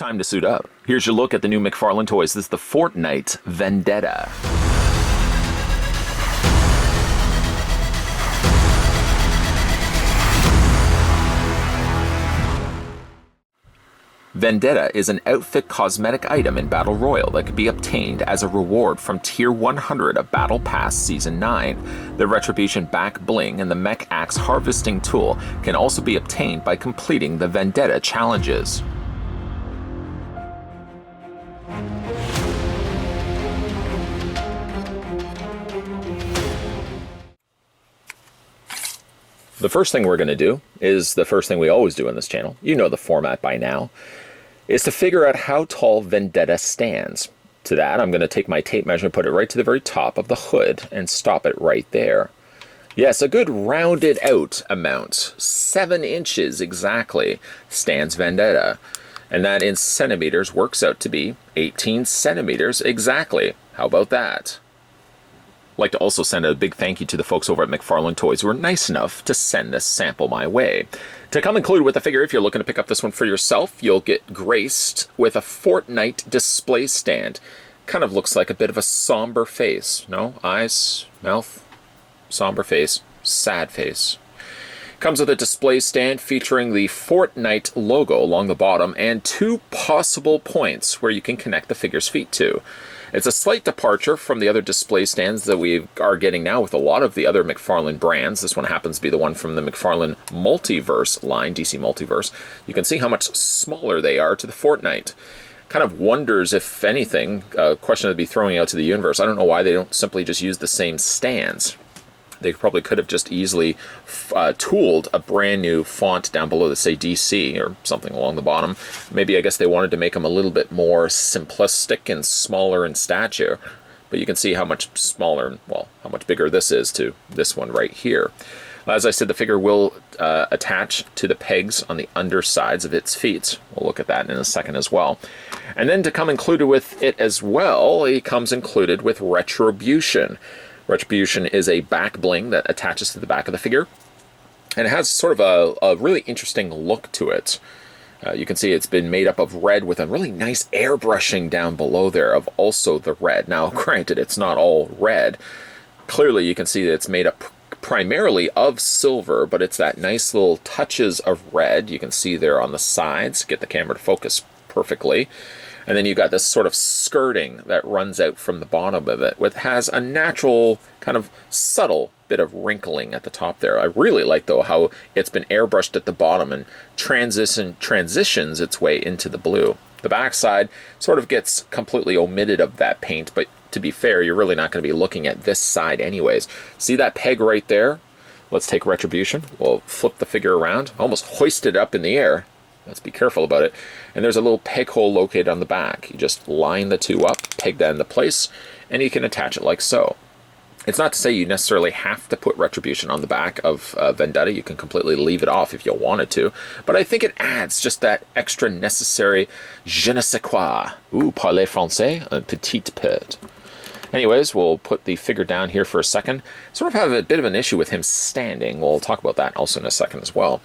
Time to suit up. Here's your look at the new McFarlane toys. This is the Fortnite Vendetta. Vendetta is an outfit cosmetic item in Battle Royale that can be obtained as a reward from Tier 100 of Battle Pass Season 9. The Retribution back bling and the mech axe harvesting tool can also be obtained by completing the Vendetta challenges. The first thing we're going to do is the first thing we always do in this channel. You know the format by now. Is to figure out how tall Vendetta stands. To that, I'm going to take my tape measure and put it right to the very top of the hood and stop it right there. Yes, a good rounded out amount, 7 inches exactly, stands Vendetta. And that in centimeters works out to be 18 centimeters exactly. How about that? I'd like to also send a big thank you to the folks over at McFarlane Toys who were nice enough to send this sample my way. To come included with the figure, if you're looking to pick up this one for yourself, you'll get graced with a Fortnite display stand. Kind of looks like a bit of a somber face. No? Eyes, mouth, somber face, sad face. Comes with a display stand featuring the Fortnite logo along the bottom and 2 possible points where you can connect the figure's feet to. It's a slight departure from the other display stands that we are getting now with a lot of the other McFarlane brands. This one happens to be the one from the McFarlane Multiverse line, DC Multiverse. You can see how much smaller they are to the Fortnite. Kind of wonders, if anything, a question to be throwing out to the universe. I don't know why they don't simply just use the same stands. They probably could have just easily tooled a brand new font down below that say DC or something along the bottom. Maybe I guess they wanted to make them a little bit more simplistic and smaller in stature. But you can see how much smaller, well, how much bigger this is to this one right here. As I said, the figure will attach to the pegs on the undersides of its feet. We'll look at that in a second as well. And then to come included with it as well, it comes included with Retribution. Retribution is a back bling that attaches to the back of the figure, and it has sort of a really interesting look to it. You can see it's been made up of red with a really nice airbrushing down below there of also the red. Now, granted, it's not all red. Clearly, you can see that it's made up primarily of silver, but it's that nice little touches of red. You can see there on the sides. Get the camera to focus perfectly. And then you've got this sort of skirting that runs out from the bottom of it, which has a natural, kind of subtle bit of wrinkling at the top there. I really like, though, how it's been airbrushed at the bottom and transitions its way into the blue. The backside sort of gets completely omitted of that paint, but to be fair, you're really not going to be looking at this side anyways. See that peg right there? Let's take Retribution. We'll flip the figure around, almost hoist it up in the air. Let's be careful about it. And there's a little peg hole located on the back. You just line the 2 up, peg that into place, and you can attach it like so. It's not to say you necessarily have to put Retribution on the back of Vendetta. You can completely leave it off if you wanted to. But I think it adds just that extra necessary je ne sais quoi. Ooh, parler français? Un petit peu. Anyways, we'll put the figure down here for a second. Sort of have a bit of an issue with him standing. We'll talk about that also in a second as well.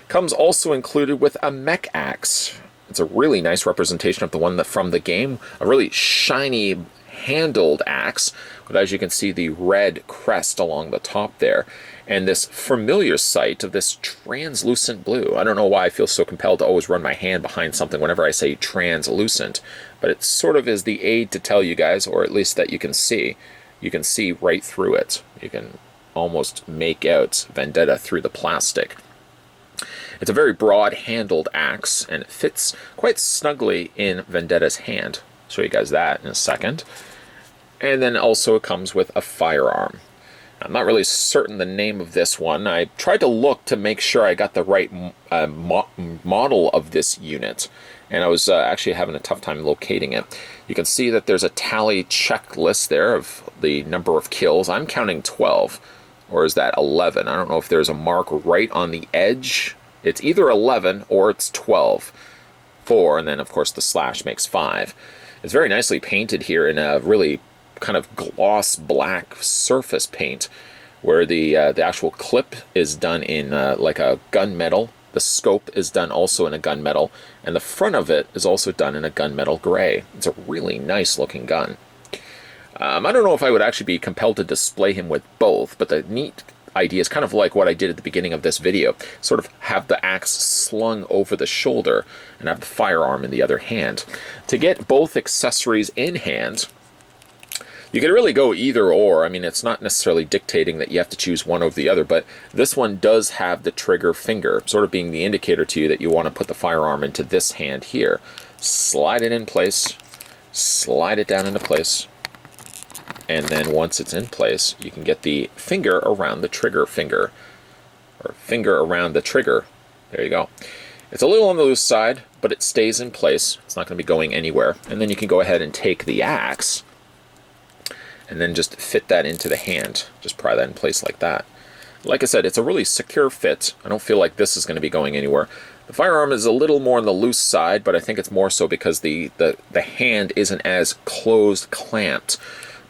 Comes also included with a mech axe. It's a really nice representation of the one that from the game. A really shiny handled axe, but as you can see, the red crest along the top there. And this familiar sight of this translucent blue. I don't know why I feel so compelled to always run my hand behind something whenever I say translucent, but it sort of is the aid to tell you guys, or at least that you can see. You can see right through it. You can almost make out Vendetta through the plastic. It's a very broad-handled axe, and it fits quite snugly in Vendetta's hand. I'll show you guys that in a second. And then also it comes with a firearm. I'm not really certain the name of this one. I tried to look to make sure I got the right model of this unit, and I was actually having a tough time locating it. You can see that there's a tally checklist there of the number of kills. I'm counting 12, or is that 11? I don't know if there's a mark right on the edge. It's either 11 or it's 12. 4, and then of course the slash makes 5. It's very nicely painted here in a really kind of gloss black surface paint, where the actual clip is done in like a gunmetal The scope is done also in a gunmetal, and the front of it is also done in a gunmetal gray. It's a really nice looking gun. I don't know if I would actually be compelled to display him with both, but the neat idea is kind of like what I did at the beginning of this video. Sort of have the axe slung over the shoulder and have the firearm in the other hand. To get both accessories in hand, you can really go either or. I mean, it's not necessarily dictating that you have to choose one over the other, but this one does have the trigger finger, sort of being the indicator to you that you want to put the firearm into this hand here. Slide it in place, slide it down into place, and then once it's in place, you can get the finger around the trigger finger, or finger around the trigger. There you go. It's a little on the loose side, but it stays in place. It's not going to be going anywhere. And then you can go ahead and take the axe and then just fit that into the hand. Just pry that in place like that. Like I said, it's a really secure fit. I don't feel like this is going to be going anywhere. The firearm is a little more on the loose side, but I think it's more so because the hand isn't as closed, clamped,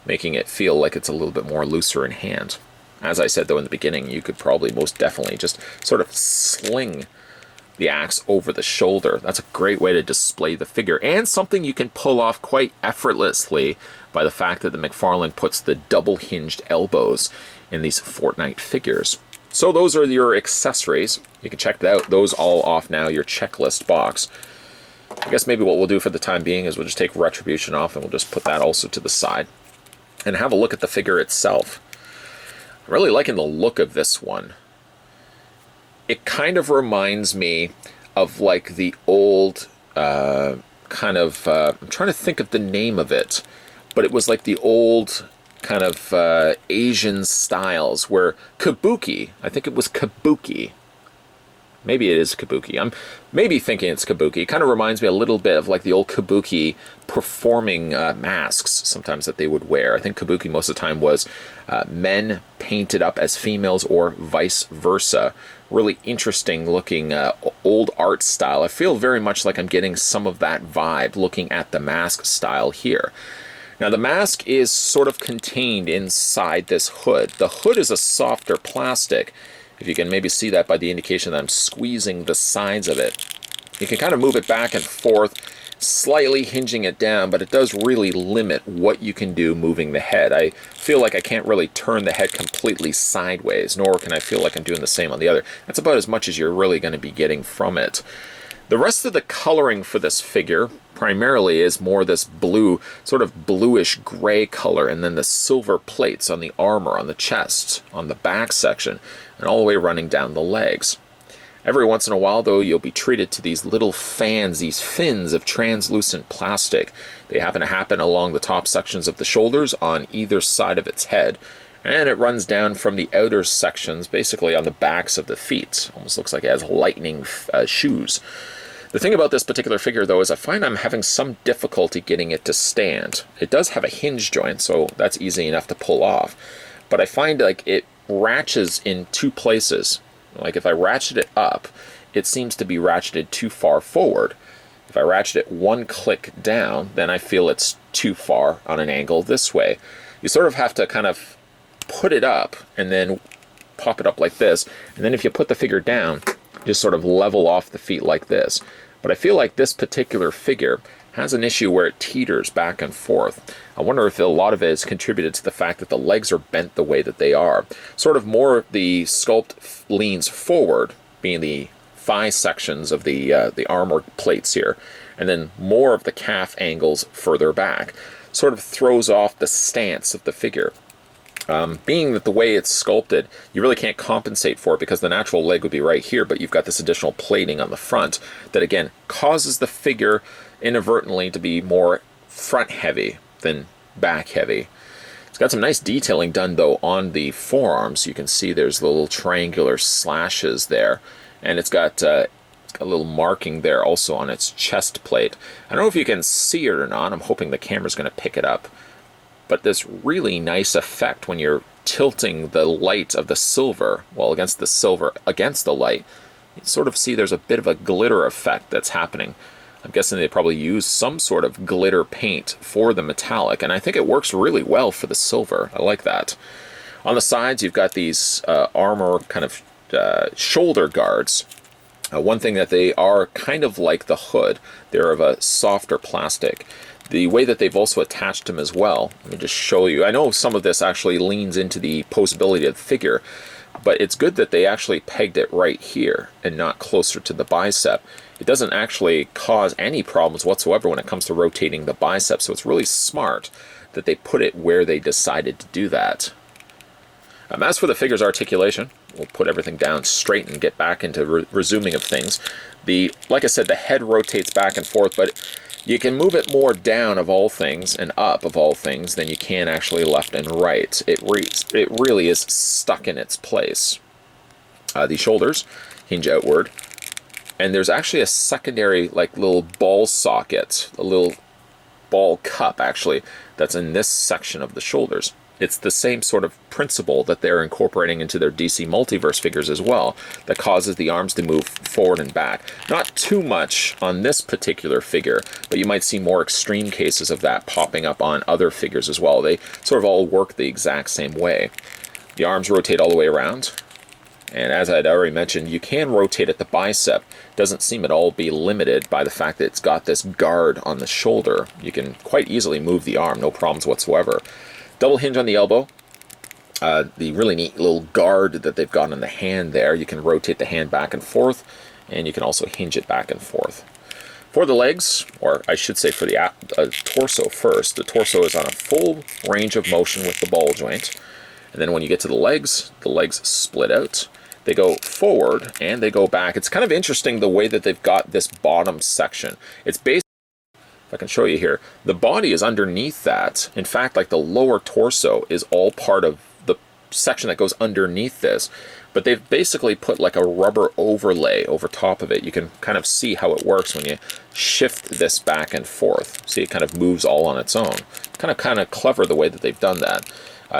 making it feel like it's a little bit more looser in hand. As I said, though, in the beginning, you could probably most definitely just sort of sling the axe over the shoulder. That's a great way to display the figure, and something you can pull off quite effortlessly by the fact that the McFarlane puts the double-hinged elbows in these Fortnite figures. So those are your accessories. You can check out those all off now, your checklist box. I guess maybe what we'll do for the time being is we'll just take Retribution off, and we'll just put that also to the side and have a look at the figure itself. I'm really liking the look of this one. It kind of reminds me of like the old I'm trying to think of the name of it, but it was like the old kind of Asian styles where Kabuki, I think it was Kabuki. Maybe it is Kabuki. I'm maybe thinking it's Kabuki. It kind of reminds me a little bit of like the old Kabuki performing masks sometimes that they would wear. I think Kabuki most of the time was men painted up as females or vice versa. Really interesting looking old art style. I feel very much like I'm getting some of that vibe looking at the mask style here. Now the mask is sort of contained inside this hood. The hood is a softer plastic. If you can maybe see that by the indication that I'm squeezing the sides of it. You can kind of move it back and forth, slightly hinging it down, but it does really limit what you can do moving the head. I feel like I can't really turn the head completely sideways, nor can I feel like I'm doing the same on the other. That's about as much as you're really going to be getting from it. The rest of the coloring for this figure primarily is more this blue, sort of bluish gray color, and then the silver plates on the armor, on the chest, on the back section, and all the way running down the legs. Every once in a while, though, you'll be treated to these little fans, these fins of translucent plastic. They happen to happen along the top sections of the shoulders on either side of its head, and it runs down from the outer sections, basically on the backs of the feet. Almost looks like it has lightning shoes. The thing about this particular figure, though, is I find I'm having some difficulty getting it to stand. It does have a hinge joint, so that's easy enough to pull off. But I find like it ratchets in two places. Like if I ratchet it up, it seems to be ratcheted too far forward. If I ratchet it one click down, then I feel it's too far on an angle this way. You sort of have to kind of put it up and then pop it up like this. And then if you put the figure down, just sort of level off the feet like this. But I feel like this particular figure has an issue where it teeters back and forth. I wonder if a lot of it is contributed to the fact that the legs are bent the way that they are. Sort of more the sculpt leans forward, being the thigh sections of the armor plates here, and then more of the calf angles further back. Sort of throws off the stance of the figure. Being that the way it's sculpted, you really can't compensate for it because the natural leg would be right here, but you've got this additional plating on the front that, again, causes the figure inadvertently to be more front heavy than back heavy. It's got some nice detailing done, though, on the forearms. You can see there's little triangular slashes there, and it's got a little marking there also on its chest plate. I don't know if you can see it or not. I'm hoping the camera's going to pick it up. But this really nice effect when you're tilting the light of the silver, well, against the light, you sort of see there's a bit of a glitter effect that's happening. I'm guessing they probably use some sort of glitter paint for the metallic, and I think it works really well for the silver. I like that. On the sides, you've got these armor kind of shoulder guards. One thing that they are kind of like the hood, they're of a softer plastic. The way that they've also attached them as well, let me just show you. I know some of this actually leans into the posability of the figure, but it's good that they actually pegged it right here and not closer to the bicep. It doesn't actually cause any problems whatsoever when it comes to rotating the bicep, so it's really smart that they put it where they decided to do that. As for the figure's articulation, we'll put everything down straight and get back into resuming of things. Like I said, the head rotates back and forth, but you can move it more down of all things and up of all things than you can actually left and right. It really is stuck in its place. The shoulders hinge outward, and there's actually a secondary like little ball socket, a little ball cup actually, that's in this section of the shoulders. It's the same sort of principle that they're incorporating into their DC Multiverse figures as well, that causes the arms to move forward and back. Not too much on this particular figure, but you might see more extreme cases of that popping up on other figures as well. They sort of all work the exact same way. The arms rotate all the way around, and as I'd already mentioned, you can rotate at the bicep. Doesn't seem at all be limited by the fact that it's got this guard on the shoulder. You can quite easily move the arm, no problems whatsoever. Double hinge on the elbow. The really neat little guard that they've got on the hand there. You can rotate the hand back and forth, and you can also hinge it back and forth. For the legs, or I should say for the torso first, the torso is on a full range of motion with the ball joint. And then when you get to the legs split out. They go forward and they go back. It's kind of interesting the way that they've got this bottom section. It's basically, if I can show you here, the body is underneath that. In fact, like the lower torso is all part of the section that goes underneath this. But they've basically put like a rubber overlay over top of it. You can kind of see how it works when you shift this back and forth. See, it kind of moves all on its own. Kind of clever the way that they've done that.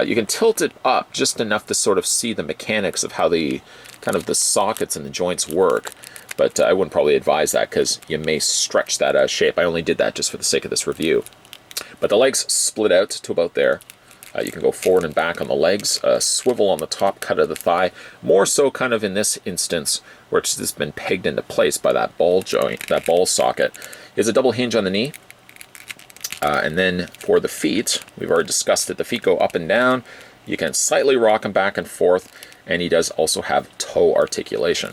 You can tilt it up just enough to sort of see the mechanics of how the sockets and the joints work. But I wouldn't probably advise that because you may stretch that shape. I only did that just for the sake of this review. But the legs split out to about there. You can go forward and back on the legs, swivel on the top cut of the thigh, more so kind of in this instance where it's just been pegged into place by that ball joint, that ball socket. Is a double hinge on the knee. And then for the feet, we've already discussed it, the feet go up and down. You can slightly rock them back and forth, and he does also have toe articulation.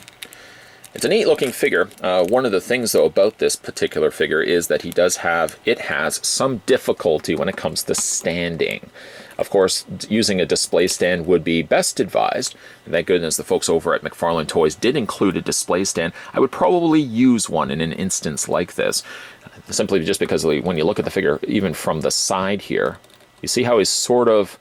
It's a neat looking figure. One of the things though about this particular figure is that it has some difficulty when it comes to standing. Of course, using a display stand would be best advised, and thank goodness the folks over at McFarlane Toys did include a display stand. I would probably use one in an instance like this, simply just because when you look at the figure, even from the side here, you see how he sort of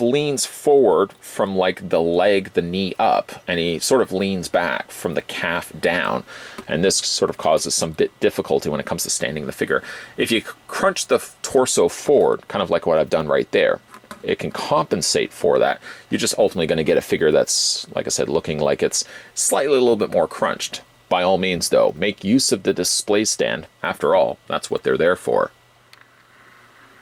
leans forward from like the leg, the knee up, and he sort of leans back from the calf down. And this sort of causes some bit difficulty when it comes to standing the figure. If you crunch the torso forward, kind of like what I've done right there, it can compensate for that. You're just ultimately going to get a figure that's, like I said, looking like it's slightly a little bit more crunched. By all means, though, make use of the display stand. After all, that's what they're there for.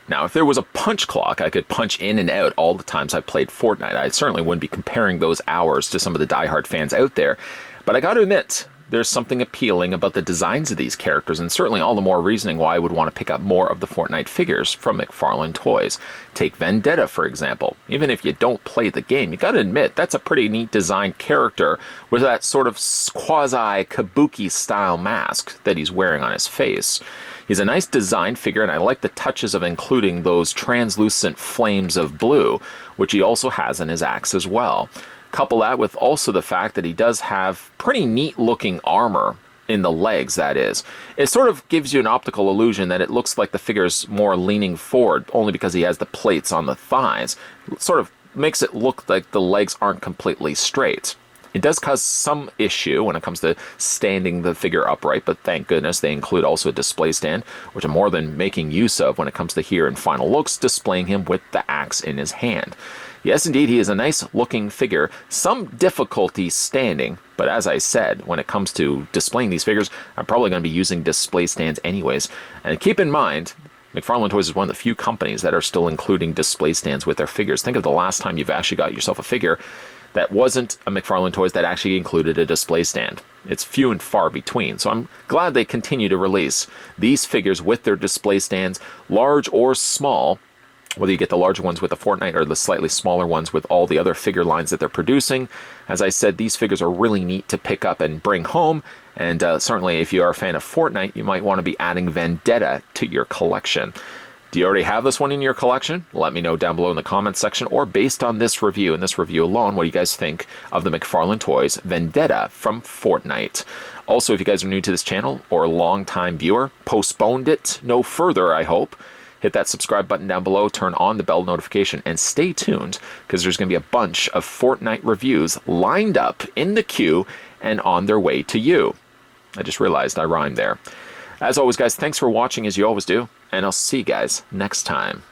Now, if there was a punch clock, I could punch in and out all the times I played Fortnite. I certainly wouldn't be comparing those hours to some of the diehard fans out there. But I got to admit, there's something appealing about the designs of these characters, and certainly all the more reasoning why I would want to pick up more of the Fortnite figures from McFarlane Toys. Take Vendetta, for example. Even if you don't play the game, you got to admit, that's a pretty neat designed character with that sort of quasi-kabuki-style mask that he's wearing on his face. He's a nice design figure, and I like the touches of including those translucent flames of blue, which he also has in his axe as well. Couple that with also the fact that he does have pretty neat looking armor in the legs, that is. It sort of gives you an optical illusion that it looks like the figure's more leaning forward, only because he has the plates on the thighs. It sort of makes it look like the legs aren't completely straight. It does cause some issue when it comes to standing the figure upright, but thank goodness they include also a display stand, which I'm more than making use of when it comes to here in final looks, displaying him with the axe in his hand. Yes, indeed, he is a nice looking figure. Some difficulty standing, but as I said, when it comes to displaying these figures, I'm probably going to be using display stands anyways. And keep in mind, McFarlane Toys is one of the few companies that are still including display stands with their figures. Think of the last time you've actually got yourself a figure that wasn't a McFarlane Toys that actually included a display stand. It's few and far between, so I'm glad they continue to release these figures with their display stands, large or small, whether you get the larger ones with the Fortnite or the slightly smaller ones with all the other figure lines that they're producing. As I said, these figures are really neat to pick up and bring home, and certainly if you are a fan of Fortnite, you might want to be adding Vendetta to your collection. Do you already have this one in your collection? Let me know down below in the comments section, or based on this review and this review alone, what do you guys think of the McFarlane Toys Vendetta from Fortnite? Also, if you guys are new to this channel or a long-time viewer, postponed it no further, I hope, hit that subscribe button down below, turn on the bell notification, and stay tuned, because there's going to be a bunch of Fortnite reviews lined up in the queue and on their way to you. I just realized I rhymed there. As always, guys, thanks for watching as you always do, and I'll see you guys next time.